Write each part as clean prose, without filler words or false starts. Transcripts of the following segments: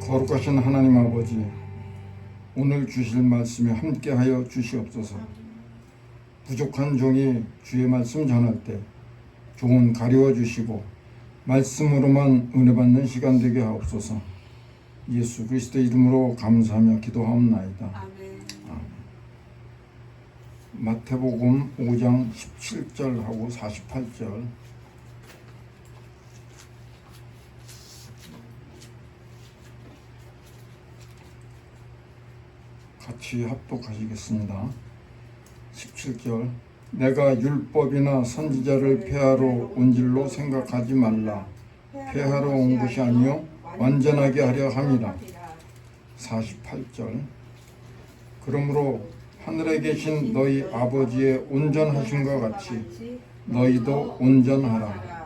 거룩하신 하나님 아버지, 오늘 주실 말씀에 함께하여 주시옵소서. 부족한 종이 주의 말씀 전할 때 종은 가르쳐 주시고 말씀으로만 은혜 받는 시간 되게 하옵소서. 예수 그리스도 이름으로 감사하며 기도하옵나이다. 아멘. 마태복음 5장 17절하고 48절 같이 합독하시겠습니다. 17절 내가 율법이나 선지자를 폐하러 온 줄로 생각하지 말라. 폐하러 온 것이 아니요 완전하게 하려 함이라. 48절 그러므로 하늘에 계신 너희 아버지의 온전하심과 같이 너희도 온전하라.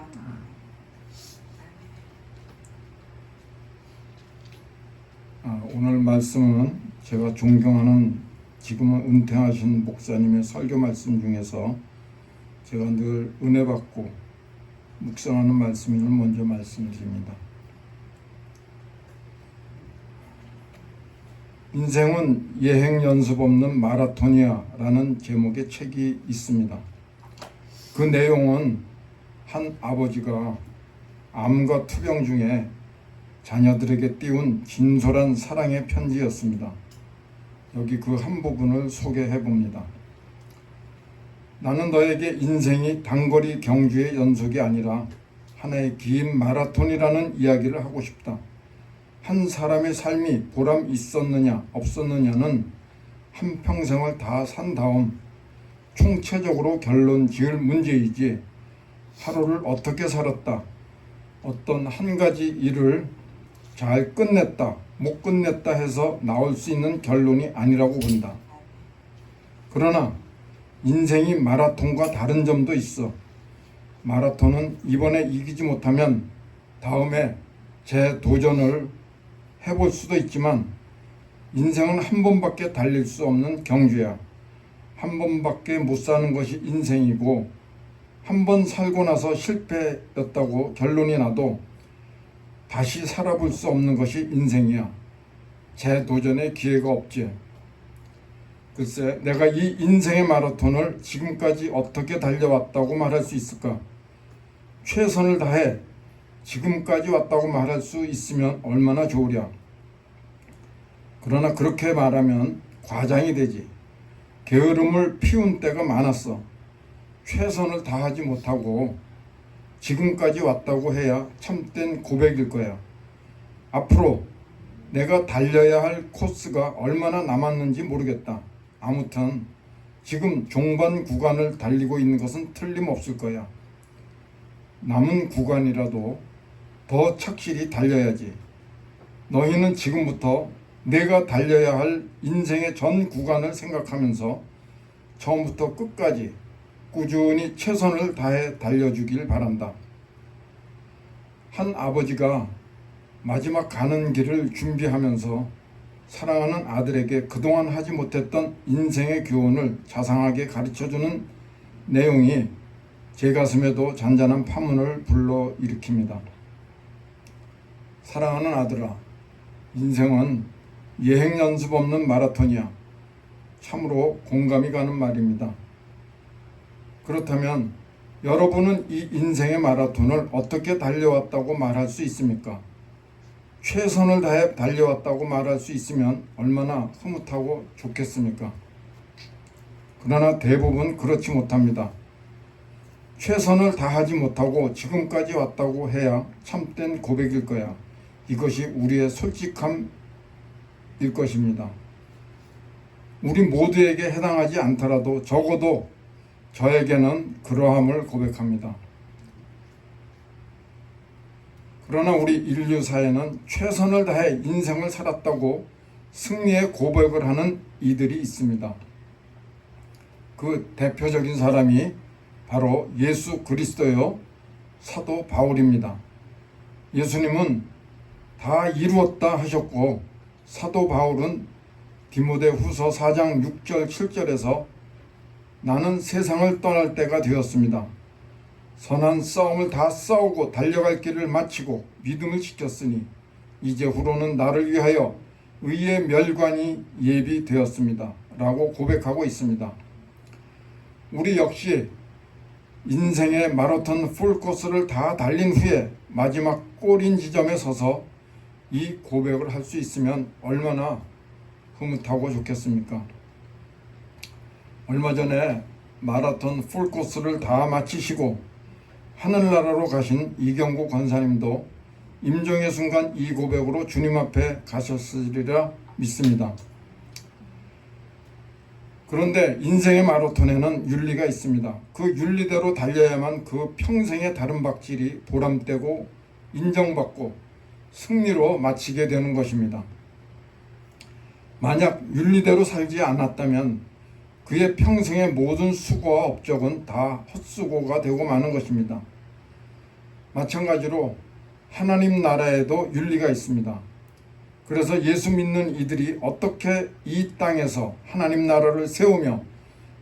오늘 말씀은 제가 존경하는 지금은 은퇴하신 목사님의 설교 말씀 중에서 제가 늘 은혜 받고 묵상하는 말씀을 먼저 말씀드립니다. 인생은 예행 연습 없는 마라톤이야 라는 제목의 책이 있습니다. 그 내용은 한 아버지가 암과 투병 중에 자녀들에게 띄운 진솔한 사랑의 편지였습니다. 여기 그 한 부분을 소개해 봅니다. 나는 너에게 인생이 단거리 경주의 연속이 아니라 하나의 긴 마라톤이라는 이야기를 하고 싶다. 한 사람의 삶이 보람 있었느냐 없었느냐는 한평생을 다 산 다음 총체적으로 결론 지을 문제이지 하루를 어떻게 살았다, 어떤 한 가지 일을 잘 끝냈다, 못 끝냈다 해서 나올 수 있는 결론이 아니라고 본다. 그러나 인생이 마라톤과 다른 점도 있어. 마라톤은 이번에 이기지 못하면 다음에 재도전을 해볼 수도 있지만 인생은 한 번밖에 달릴 수 없는 경주야. 한 번밖에 못 사는 것이 인생이고 한 번 살고 나서 실패였다고 결론이 나도 다시 살아볼 수 없는 것이 인생이야. 재도전의 기회가 없지. 글쎄, 내가 이 인생의 마라톤을 지금까지 어떻게 달려왔다고 말할 수 있을까? 최선을 다해 지금까지 왔다고 말할 수 있으면 얼마나 좋으랴. 그러나 그렇게 말하면 과장이 되지. 게으름을 피운 때가 많았어. 최선을 다하지 못하고 지금까지 왔다고 해야 참된 고백일 거야. 앞으로 내가 달려야 할 코스가 얼마나 남았는지 모르겠다. 아무튼 지금 종반 구간을 달리고 있는 것은 틀림없을 거야. 남은 구간이라도 더 착실히 달려야지. 너희는 지금부터 내가 달려야 할 인생의 전 구간을 생각하면서 처음부터 끝까지 꾸준히 최선을 다해 달려주길 바란다. 한 아버지가 마지막 가는 길을 준비하면서 사랑하는 아들에게 그동안 하지 못했던 인생의 교훈을 자상하게 가르쳐주는 내용이 제 가슴에도 잔잔한 파문을 불러일으킵니다. 사랑하는 아들아, 인생은 예행 연습 없는 마라톤이야. 참으로 공감이 가는 말입니다. 그렇다면 여러분은 이 인생의 마라톤을 어떻게 달려왔다고 말할 수 있습니까? 최선을 다해 달려왔다고 말할 수 있으면 얼마나 흐뭇하고 좋겠습니까? 그러나 대부분 그렇지 못합니다. 최선을 다하지 못하고 지금까지 왔다고 해야 참된 고백일 거야. 이것이 우리의 솔직함일 것입니다. 우리 모두에게 해당하지 않더라도 적어도 저에게는 그러함을 고백합니다. 그러나 우리 인류 사회는 최선을 다해 인생을 살았다고 승리의 고백을 하는 이들이 있습니다. 그 대표적인 사람이 바로 예수 그리스도요 사도 바울입니다. 예수님은 다 이루었다 하셨고 사도 바울은 디모데후서 4장 6절 7절에서 나는 세상을 떠날 때가 되었습니다. 선한 싸움을 다 싸우고 달려갈 길을 마치고 믿음을 지켰으니 이제후로는 나를 위하여 의의 멸관이 예비되었습니다. 라고 고백하고 있습니다. 우리 역시 인생의 마라톤 풀코스를 다 달린 후에 마지막 골인 지점에 서서 이 고백을 할 수 있으면 얼마나 흐뭇하고 좋겠습니까? 얼마 전에 마라톤 풀코스를 다 마치시고 하늘나라로 가신 이경구 권사님도 임종의 순간 이 고백으로 주님 앞에 가셨으리라 믿습니다. 그런데 인생의 마라톤에는 윤리가 있습니다. 그 윤리대로 달려야만 그 평생의 다른 박질이 보람되고 인정받고 승리로 마치게 되는 것입니다. 만약 윤리대로 살지 않았다면 그의 평생의 모든 수고와 업적은 다 헛수고가 되고 마는 것입니다. 마찬가지로 하나님 나라에도 윤리가 있습니다. 그래서 예수 믿는 이들이 어떻게 이 땅에서 하나님 나라를 세우며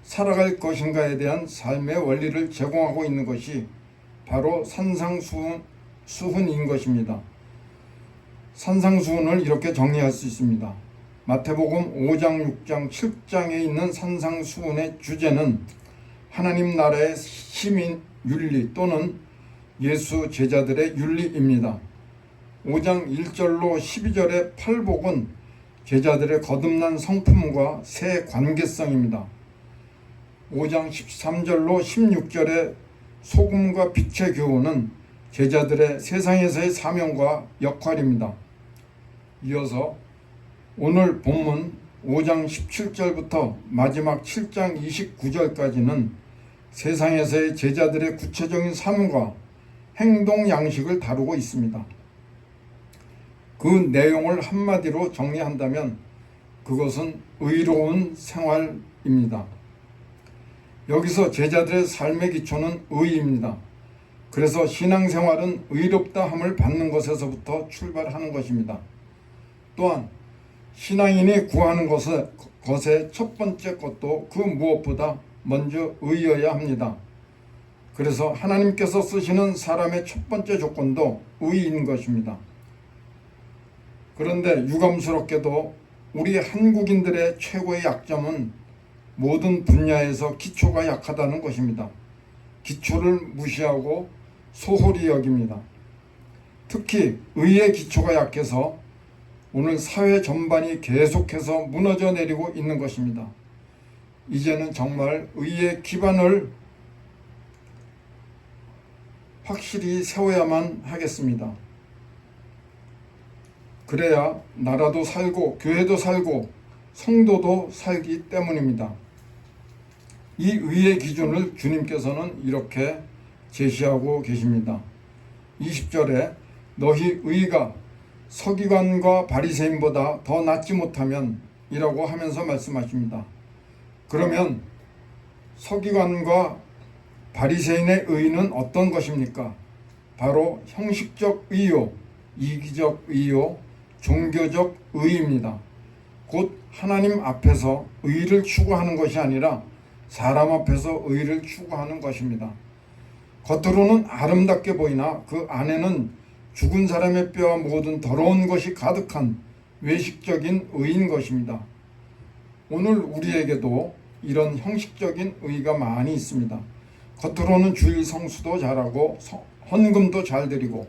살아갈 것인가에 대한 삶의 원리를 제공하고 있는 것이 바로 산상수훈인 것입니다. 산상수훈을 이렇게 정리할 수 있습니다. 마태복음 5장, 6장, 7장에 있는 산상수훈의 주제는 하나님 나라의 시민 윤리 또는 예수 제자들의 윤리입니다. 5장 1절로 12절의 팔복은 제자들의 거듭난 성품과 새 관계성입니다. 5장 13절로 16절의 소금과 빛의 교훈은 제자들의 세상에서의 사명과 역할입니다. 이어서 오늘 본문 5장 17절부터 마지막 7장 29절까지는 세상에서의 제자들의 구체적인 삶과 행동 양식을 다루고 있습니다. 그 내용을 한마디로 정리한다면 그것은 의로운 생활입니다. 여기서 제자들의 삶의 기초는 의입니다. 그래서 신앙생활은 의롭다함을 받는 것에서부터 출발하는 것입니다. 또한 신앙인이 구하는 것의 첫 번째 것도 그 무엇보다 먼저 의여야 합니다. 그래서 하나님께서 쓰시는 사람의 첫 번째 조건도 의인 것입니다. 그런데 유감스럽게도 우리 한국인들의 최고의 약점은 모든 분야에서 기초가 약하다는 것입니다. 기초를 무시하고 소홀히 여깁니다. 특히 의의 기초가 약해서 오늘 사회 전반이 계속해서 무너져 내리고 있는 것입니다. 이제는 정말 의의 기반을 확실히 세워야만 하겠습니다. 그래야 나라도 살고 교회도 살고 성도도 살기 때문입니다. 이 의의 기준을 주님께서는 이렇게 제시하고 계십니다. 20절에 너희 의가 서기관과 바리새인보다 더 낫지 못하면 이라고 하면서 말씀하십니다. 그러면 서기관과 바리새인의 의는 어떤 것입니까? 바로 형식적 의요, 이기적 의요, 종교적 의입니다. 곧 하나님 앞에서 의를 추구하는 것이 아니라 사람 앞에서 의를 추구하는 것입니다. 겉으로는 아름답게 보이나 그 안에는 죽은 사람의 뼈와 모든 더러운 것이 가득한 외식적인 의인 것입니다. 오늘 우리에게도 이런 형식적인 의가 많이 있습니다. 겉으로는 주일 성수도 잘하고 헌금도 잘 드리고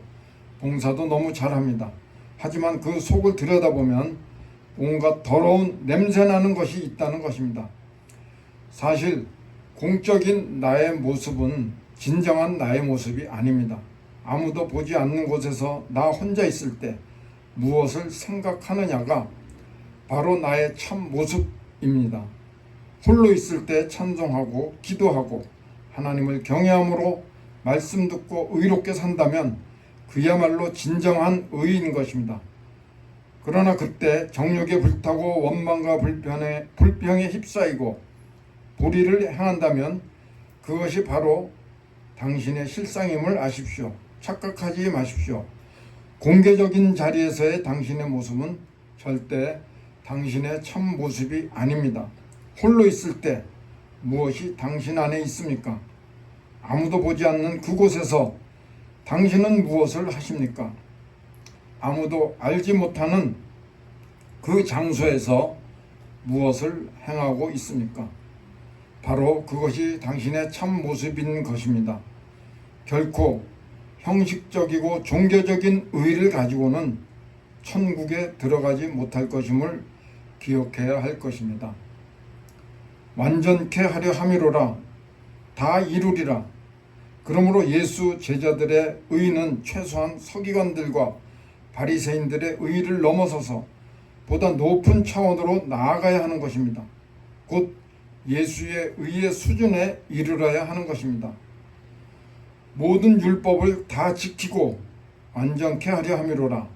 봉사도 너무 잘합니다. 하지만 그 속을 들여다보면 온갖 더러운 냄새나는 것이 있다는 것입니다. 사실 공적인 나의 모습은 진정한 나의 모습이 아닙니다. 아무도 보지 않는 곳에서 나 혼자 있을 때 무엇을 생각하느냐가 바로 나의 참 모습입니다. 홀로 있을 때 찬송하고 기도하고 하나님을 경외함으로 말씀 듣고 의롭게 산다면 그야말로 진정한 의인 것입니다. 그러나 그때 정욕에 불타고 원망과 불평에 휩싸이고 불의를 행한다면 그것이 바로 당신의 실상임을 아십시오. 착각하지 마십시오. 공개적인 자리에서의 당신의 모습은 절대 당신의 참 모습이 아닙니다. 홀로 있을 때 무엇이 당신 안에 있습니까? 아무도 보지 않는 그곳에서 당신은 무엇을 하십니까? 아무도 알지 못하는 그 장소에서 무엇을 행하고 있습니까? 바로 그것이 당신의 참 모습인 것입니다. 결코 형식적이고 종교적인 의를 가지고는 천국에 들어가지 못할 것임을 기억해야 할 것입니다. 완전케 하려 함이로라. 다 이루리라. 그러므로 예수 제자들의 의는 최소한 서기관들과 바리새인들의 의를 넘어서서 보다 높은 차원으로 나아가야 하는 것입니다. 곧 예수의 의의 수준에 이르러야 하는 것입니다. 모든 율법을 다 지키고 완전케 하려 함이로라.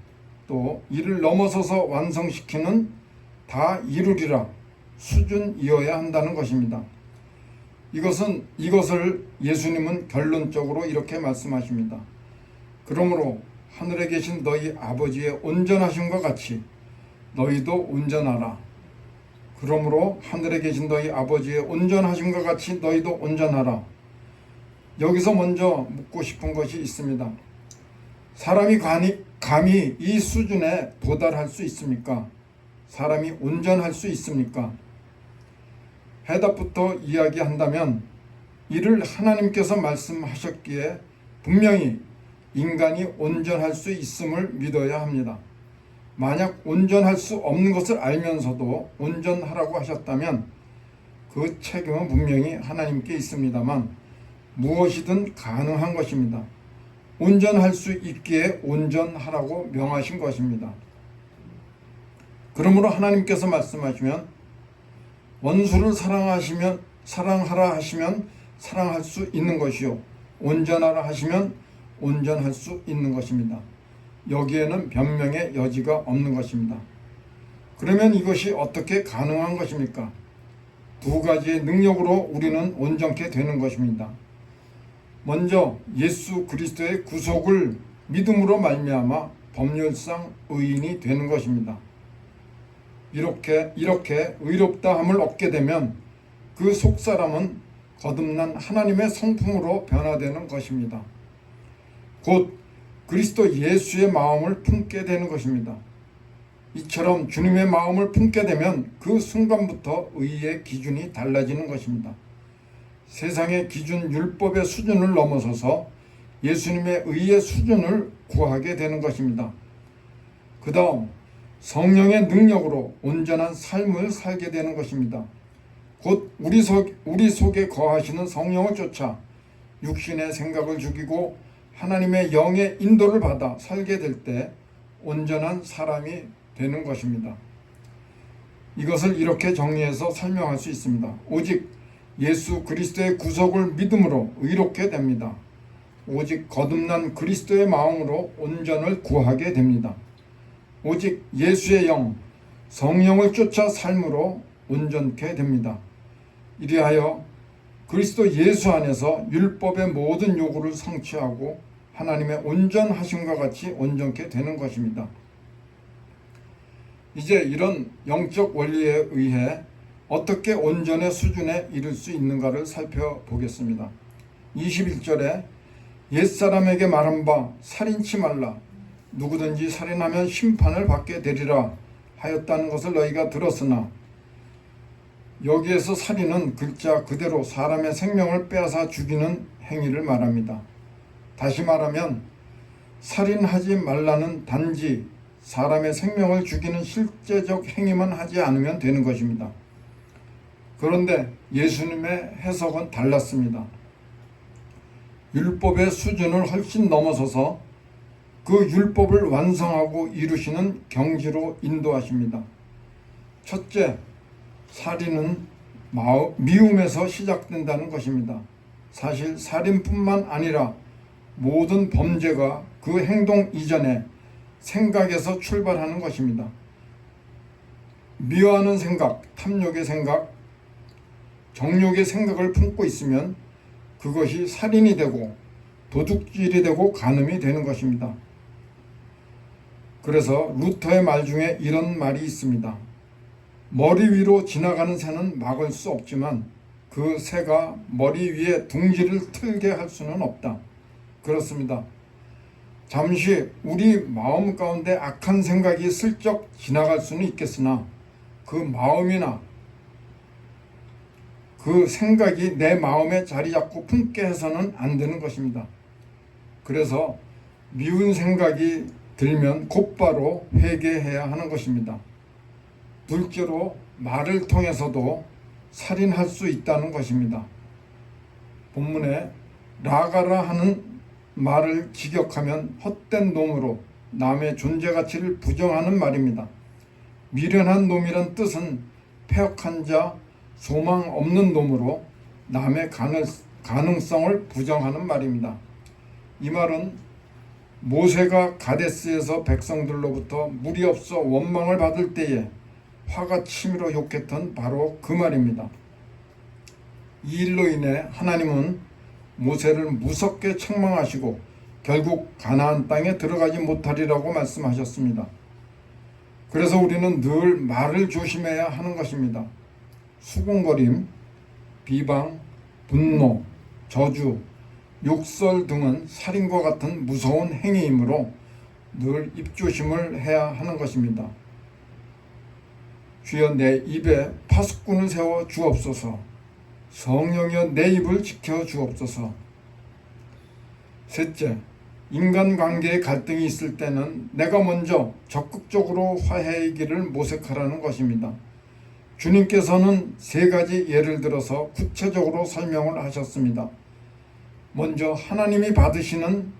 또 이를 넘어서서 완성시키는 다 이루리라 수준이어야 한다는 것입니다. 이것을 예수님은 결론적으로 이렇게 말씀하십니다. 그러므로 하늘에 계신 너희 아버지의 온전하심과 같이 너희도 온전하라. 그러므로 하늘에 계신 너희 아버지의 온전하심과 같이 너희도 온전하라. 여기서 먼저 묻고 싶은 것이 있습니다. 사람이 감히 이 수준에 도달할 수 있습니까? 사람이 온전할 수 있습니까? 해답부터 이야기한다면 이를 하나님께서 말씀하셨기에 분명히 인간이 온전할 수 있음을 믿어야 합니다. 만약 온전할 수 없는 것을 알면서도 온전하라고 하셨다면 그 책임은 분명히 하나님께 있습니다만 무엇이든 가능한 것입니다. 온전할 수 있기에 온전하라고 명하신 것입니다. 그러므로 하나님께서 말씀하시면 원수를 사랑하라 하시면 사랑할 수 있는 것이요 온전하라 하시면 온전할 수 있는 것입니다. 여기에는 변명의 여지가 없는 것입니다. 그러면 이것이 어떻게 가능한 것입니까? 두 가지의 능력으로 우리는 온전케 되는 것입니다. 먼저 예수 그리스도의 구속을 믿음으로 말미암아 법률상 의인이 되는 것입니다. 이렇게 의롭다함을 얻게 되면 그 속사람은 거듭난 하나님의 성품으로 변화되는 것입니다. 곧 그리스도 예수의 마음을 품게 되는 것입니다. 이처럼 주님의 마음을 품게 되면 그 순간부터 의의 기준이 달라지는 것입니다. 세상의 기준 율법의 수준을 넘어서서 예수님의 의의 수준을 구하게 되는 것입니다. 그 다음 성령의 능력으로 온전한 삶을 살게 되는 것입니다. 곧 우리 속에 거하시는 성령을 쫓아 육신의 생각을 죽이고 하나님의 영의 인도를 받아 살게 될 때 온전한 사람이 되는 것입니다. 이것을 이렇게 정리해서 설명할 수 있습니다. 오직 예수 그리스도의 구속을 믿음으로 의롭게 됩니다. 오직 거듭난 그리스도의 마음으로 온전을 구하게 됩니다. 오직 예수의 영, 성령을 쫓아 삶으로 온전케 됩니다. 이리하여 그리스도 예수 안에서 율법의 모든 요구를 성취하고 하나님의 온전하심과 같이 온전케 되는 것입니다. 이제 이런 영적 원리에 의해 어떻게 온전의 수준에 이를 수 있는가를 살펴보겠습니다. 21절에 옛사람에게 말한 바 살인치 말라. 누구든지 살인하면 심판을 받게 되리라 하였다는 것을 너희가 들었으나, 여기에서 살인은 글자 그대로 사람의 생명을 빼앗아 죽이는 행위를 말합니다. 다시 말하면 살인하지 말라는 단지 사람의 생명을 죽이는 실제적 행위만 하지 않으면 되는 것입니다. 그런데 예수님의 해석은 달랐습니다. 율법의 수준을 훨씬 넘어서서 그 율법을 완성하고 이루시는 경지로 인도하십니다. 첫째, 살인은 미움에서 시작된다는 것입니다. 사실 살인뿐만 아니라 모든 범죄가 그 행동 이전에 생각에서 출발하는 것입니다. 미워하는 생각, 탐욕의 생각, 정욕의 생각을 품고 있으면 그것이 살인이 되고 도둑질이 되고 간음이 되는 것입니다. 그래서 루터의 말 중에 이런 말이 있습니다. 머리 위로 지나가는 새는 막을 수 없지만 그 새가 머리 위에 둥지를 틀게 할 수는 없다. 그렇습니다. 잠시 우리 마음 가운데 악한 생각이 슬쩍 지나갈 수는 있겠으나 그 마음이나 그 생각이 내 마음에 자리 잡고 품게 해서는 안 되는 것입니다. 그래서 미운 생각이 들면 곧바로 회개해야 하는 것입니다. 둘째로 말을 통해서도 살인할 수 있다는 것입니다. 본문에 라가라 하는 말을 직역하면 헛된 놈으로 남의 존재 가치를 부정하는 말입니다. 미련한 놈이란 뜻은 패역한 자, 소망 없는 놈으로 남의 가능성을 부정하는 말입니다. 이 말은 모세가 가데스에서 백성들로부터 물이 없어 원망을 받을 때에 화가 치밀어 욕했던 바로 그 말입니다. 이 일로 인해 하나님은 모세를 무섭게 책망하시고 결국 가나안 땅에 들어가지 못하리라고 말씀하셨습니다. 그래서 우리는 늘 말을 조심해야 하는 것입니다. 수군거림, 비방, 분노, 저주, 욕설 등은 살인과 같은 무서운 행위이므로 늘 입조심을 해야 하는 것입니다. 주여 내 입에 파수꾼을 세워 주옵소서. 성령이여 내 입을 지켜 주옵소서. 셋째, 인간관계에 갈등이 있을 때는 내가 먼저 적극적으로 화해의 길을 모색하라는 것입니다. 주님께서는 세 가지 예를 들어서 구체적으로 설명을 하셨습니다. 먼저 하나님이 받으시는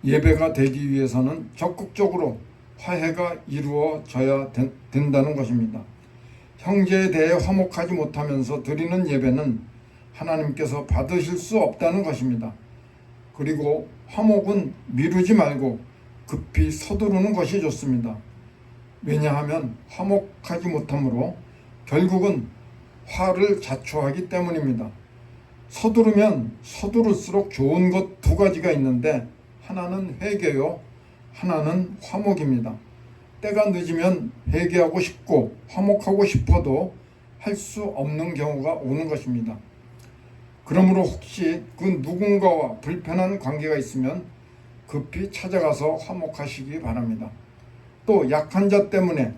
예배가 되기 위해서는 적극적으로 화해가 이루어져야 된다는 것입니다. 형제에 대해 화목하지 못하면서 드리는 예배는 하나님께서 받으실 수 없다는 것입니다. 그리고 화목은 미루지 말고 급히 서두르는 것이 좋습니다. 왜냐하면 화목하지 못하므로 결국은 화를 자초하기 때문입니다. 서두르면 서두를수록 좋은 것 두 가지가 있는데 하나는 회개요, 하나는 화목입니다. 때가 늦으면 회개하고 싶고 화목하고 싶어도 할 수 없는 경우가 오는 것입니다. 그러므로 혹시 그 누군가와 불편한 관계가 있으면 급히 찾아가서 화목하시기 바랍니다. 또 약한 자 때문에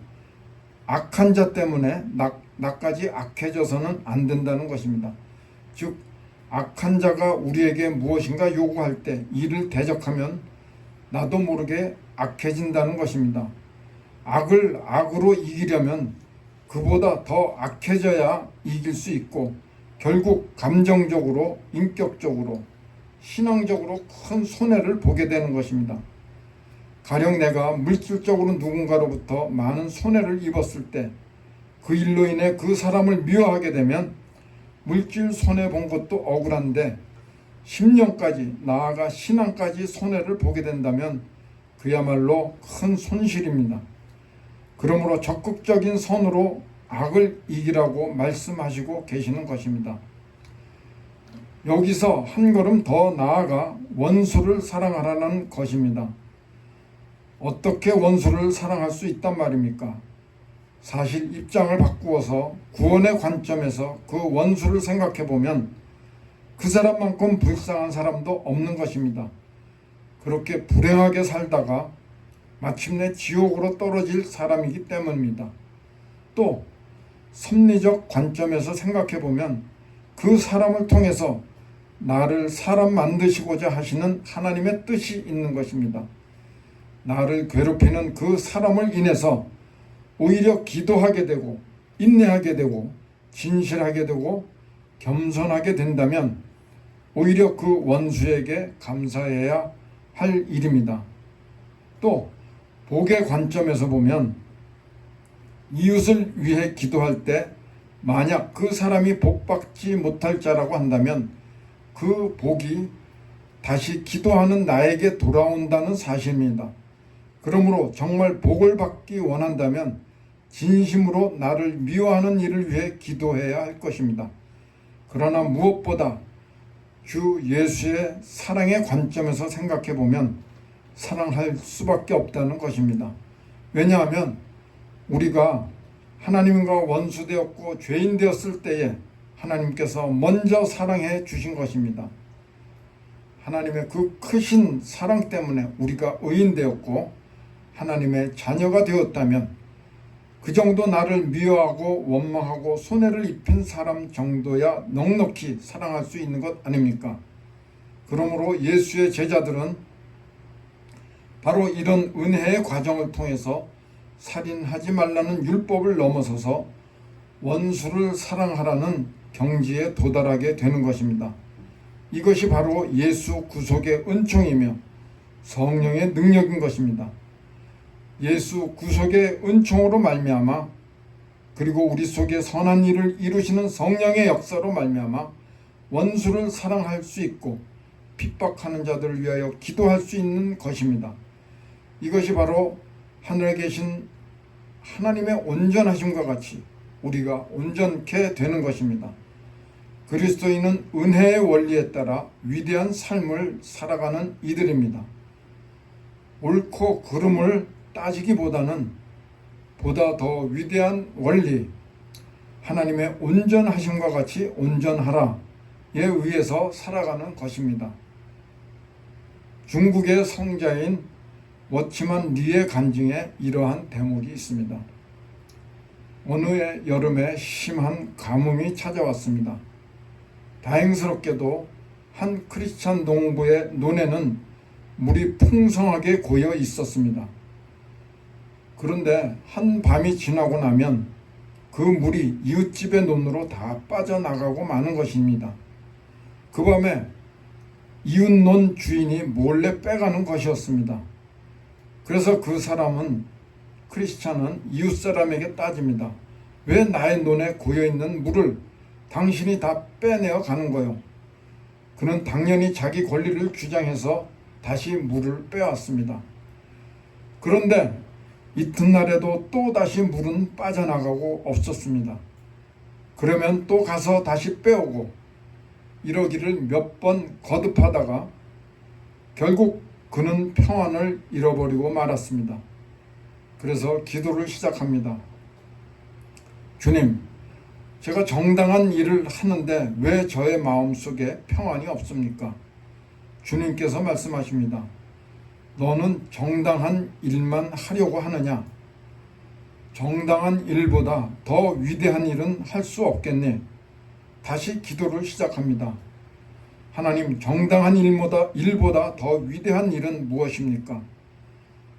악한 자 때문에 나까지 악해져서는 안 된다는 것입니다. 즉 악한 자가 우리에게 무엇인가 요구할 때 이를 대적하면 나도 모르게 악해진다는 것입니다. 악을 악으로 이기려면 그보다 더 악해져야 이길 수 있고 결국 감정적으로, 인격적으로, 신앙적으로 큰 손해를 보게 되는 것입니다. 가령 내가 물질적으로 누군가로부터 많은 손해를 입었을 때 그 일로 인해 그 사람을 미워하게 되면 물질 손해본 것도 억울한데 10년까지 나아가 신앙까지 손해를 보게 된다면 그야말로 큰 손실입니다. 그러므로 적극적인 선으로 악을 이기라고 말씀하시고 계시는 것입니다. 여기서 한 걸음 더 나아가 원수를 사랑하라는 것입니다. 어떻게 원수를 사랑할 수 있단 말입니까? 사실 입장을 바꾸어서 구원의 관점에서 그 원수를 생각해 보면 그 사람만큼 불쌍한 사람도 없는 것입니다. 그렇게 불행하게 살다가 마침내 지옥으로 떨어질 사람이기 때문입니다. 또 섭리적 관점에서 생각해 보면 그 사람을 통해서 나를 사람 만드시고자 하시는 하나님의 뜻이 있는 것입니다. 나를 괴롭히는 그 사람을 인해서 오히려 기도하게 되고 인내하게 되고 진실하게 되고 겸손하게 된다면 오히려 그 원수에게 감사해야 할 일입니다. 또 복의 관점에서 보면 이웃을 위해 기도할 때 만약 그 사람이 복받지 못할 자라고 한다면 그 복이 다시 기도하는 나에게 돌아온다는 사실입니다. 그러므로 정말 복을 받기 원한다면 진심으로 나를 미워하는 일을 위해 기도해야 할 것입니다. 그러나 무엇보다 주 예수의 사랑의 관점에서 생각해 보면 사랑할 수밖에 없다는 것입니다. 왜냐하면 우리가 하나님과 원수되었고 죄인 되었을 때에 하나님께서 먼저 사랑해 주신 것입니다. 하나님의 그 크신 사랑 때문에 우리가 의인되었고 하나님의 자녀가 되었다면 그 정도 나를 미워하고 원망하고 손해를 입힌 사람 정도야 넉넉히 사랑할 수 있는 것 아닙니까? 그러므로 예수의 제자들은 바로 이런 은혜의 과정을 통해서 살인하지 말라는 율법을 넘어서서 원수를 사랑하라는 경지에 도달하게 되는 것입니다. 이것이 바로 예수 구속의 은총이며 성령의 능력인 것입니다. 예수 구속의 은총으로 말미암아 그리고 우리 속에 선한 일을 이루시는 성령의 역사로 말미암아 원수를 사랑할 수 있고 핍박하는 자들을 위하여 기도할 수 있는 것입니다. 이것이 바로 하늘에 계신 하나님의 온전하심과 같이 우리가 온전케 되는 것입니다. 그리스도인은 은혜의 원리에 따라 위대한 삶을 살아가는 이들입니다. 옳고 그름을 따지기보다는 보다 더 위대한 원리, 하나님의 온전하심과 같이 온전하라에 의해서 살아가는 것입니다. 중국의 성자인 워치만 리의 간증에 이러한 대목이 있습니다. 어느 여름에 심한 가뭄이 찾아왔습니다. 다행스럽게도 한 크리스찬 농부의 논에는 물이 풍성하게 고여 있었습니다. 그런데 한 밤이 지나고 나면 그 물이 이웃집의 논으로 다 빠져나가고 마는 것입니다. 그 밤에 이웃 논 주인이 몰래 빼가는 것이었습니다. 그래서 그 사람은, 크리스찬은 이웃 사람에게 따집니다. 왜 나의 논에 고여있는 물을 당신이 다 빼내어 가는 거요? 그는 당연히 자기 권리를 주장해서 다시 물을 빼왔습니다. 그런데 이튿날에도 또 다시 물은 빠져나가고 없었습니다. 그러면 또 가서 다시 빼오고 이러기를 몇 번 거듭하다가 결국 그는 평안을 잃어버리고 말았습니다. 그래서 기도를 시작합니다. 주님, 제가 정당한 일을 하는데 왜 저의 마음속에 평안이 없습니까? 주님께서 말씀하십니다. 너는 정당한 일만 하려고 하느냐? 정당한 일보다 더 위대한 일은 할 수 없겠네. 다시 기도를 시작합니다. 하나님, 정당한 일보다 더 위대한 일은 무엇입니까?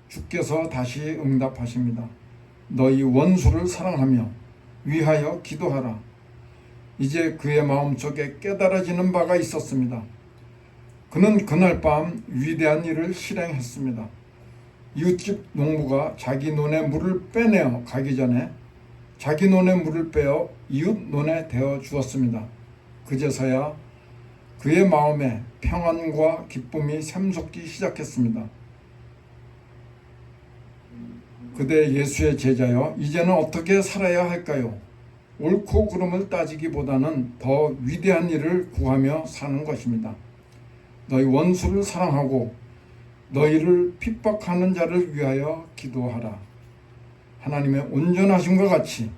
주께서 다시 응답하십니다. 너희 원수를 사랑하며 위하여 기도하라. 이제 그의 마음속에 깨달아지는 바가 있었습니다. 그는 그날 밤 위대한 일을 실행했습니다. 이웃집 농부가 자기 논에 물을 빼내어 가기 전에 자기 논에 물을 빼어 이웃 논에 대어 주었습니다. 그제서야 그의 마음에 평안과 기쁨이 샘솟기 시작했습니다. 그대 예수의 제자여, 이제는 어떻게 살아야 할까요? 옳고 그름을 따지기보다는 더 위대한 일을 구하며 사는 것입니다. 너희 원수를 사랑하고 너희를 핍박하는 자를 위하여 기도하라. 하나님의 온전하심과 같이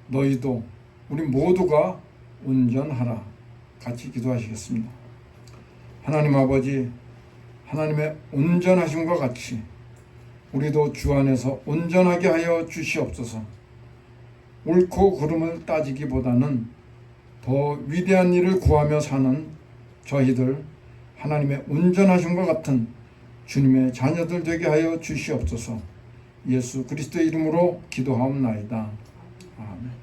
너희도, 우리 모두가 온전하라. 같이 기도하시겠습니다. 하나님 아버지, 하나님의 온전하심과 같이 우리도 주 안에서 온전하게 하여 주시옵소서. 옳고 그름을 따지기보다는 더 위대한 일을 구하며 사는 저희들, 하나님의 온전하심과 같은 주님의 자녀들 되게 하여 주시옵소서. 예수 그리스도의 이름으로 기도하옵나이다. 아멘.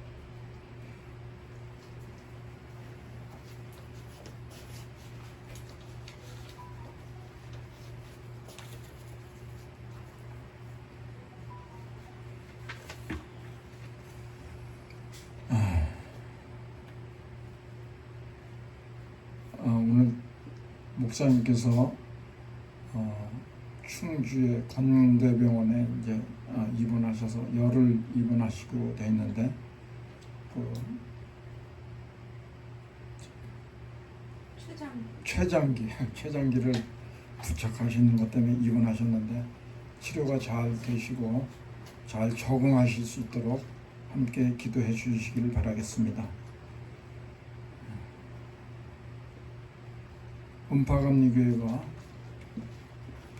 오늘 목사님께서 충주의 건대병원에 이제 입원하셔서 열을 입원하시고 돼 있는데 췌장기를 부착하시는 것 때문에 입원하셨는데 치료가 잘 되시고 잘 적응하실 수 있도록 함께 기도해 주시기를 바라겠습니다. 음파감리교회가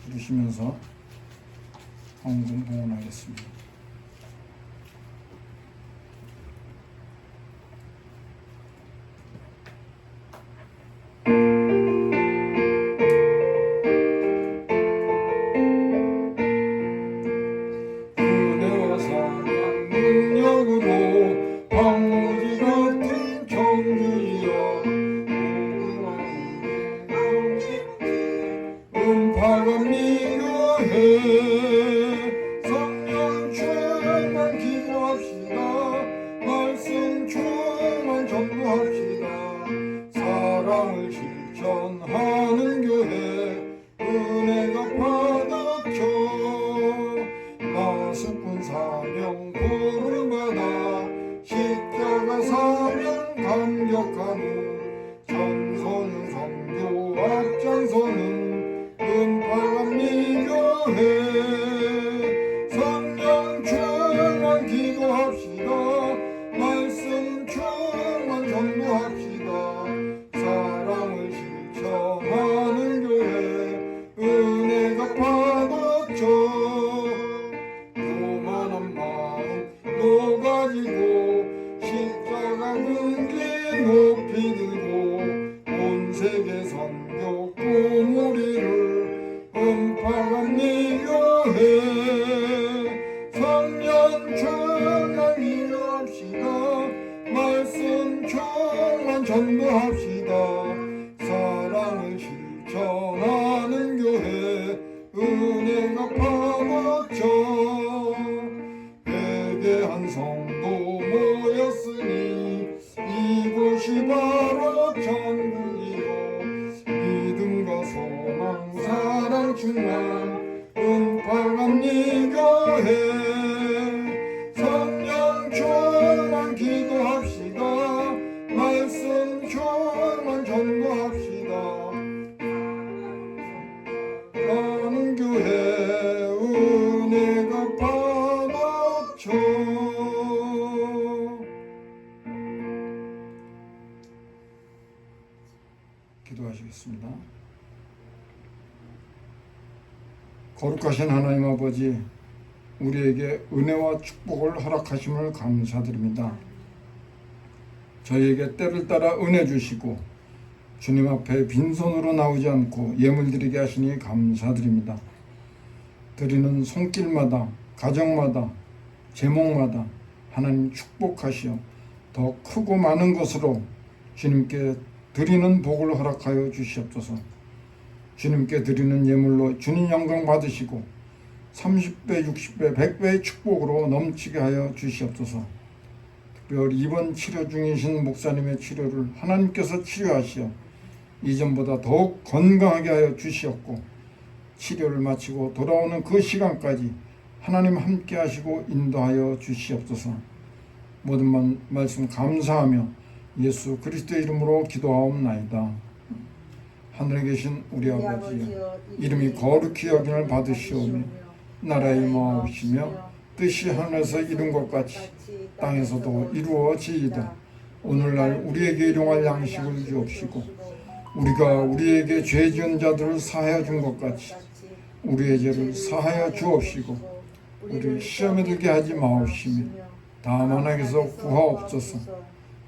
부르시면서 헌금 봉헌하겠습니다. 은혜와 사랑 능력으로 황무지 같은 청주이여 음파감리교회 성령 충만 기도합시다. 말씀 충만 전도합시다. 사랑을 실천하는 교회 은혜가 파닥쳐 마수꾼 사명 부름받아 십자가 사명 감격하는 전소는 성교 앞장서는 음파감리교회 성령 충만 기도합시다. 말씀 충만 전도합시다. 사랑을 실천하는 교회 은혜가 파도쳐 요만한 마음 녹아지고 십자가 근기 높이 들고 온 세계 선교 꾸무리를 음파감리교회 성령 충만 기도합시다. 말씀 충만 전도합시다. 사랑을 실천하는 교회 은혜가 파묻혀 회개한 성도 모였으니 이곳이 바로 천국이요 믿음과 소망 사랑 충만 음파감리교회 성령 충만 기도합시다. 말씀 충만 전도합시다. 나는 교회 은혜가 받아쳐 기도하시겠습니다. 거룩하신 하나님 아버지, 우리에게 은혜와 축복을 허락하심을 감사드립니다. 저희에게 때를 따라 은혜 주시고 주님 앞에 빈손으로 나오지 않고 예물 드리게 하시니 감사드립니다. 드리는 손길마다, 가정마다, 제목마다 하나님 축복하시어 더 크고 많은 것으로 주님께 드리는 복을 허락하여 주시옵소서. 주님께 드리는 예물로 주님 영광 받으시고 30배, 60배, 100배의 축복으로 넘치게 하여 주시옵소서. 특별히 이번 치료 중이신 목사님의 치료를 하나님께서 치료하시어 이전보다 더욱 건강하게 하여 주시옵고 치료를 마치고 돌아오는 그 시간까지 하나님 함께 하시고 인도하여 주시옵소서. 모든 말씀 감사하며 예수 그리스도의 이름으로 기도하옵나이다. 하늘에 계신 우리 아버지여, 이름이 거룩히 여김을 받으시오며 나라의 마옵시며 뜻이 하늘에서 이룬 것 같이 땅에서도 이루어지이다. 오늘날 우리에게 일용할 양식을 주옵시고 우리가 우리에게 죄 지은 자들을 사하여 준 것 같이 우리의 죄를 사하여 주옵시고 우리 시험에 들게 하지 마옵시며 다만 악에서 구하옵소서.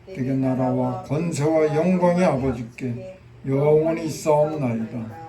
되게 나라와 권세와 영광의 아버지께 영원히 있사옵나이다.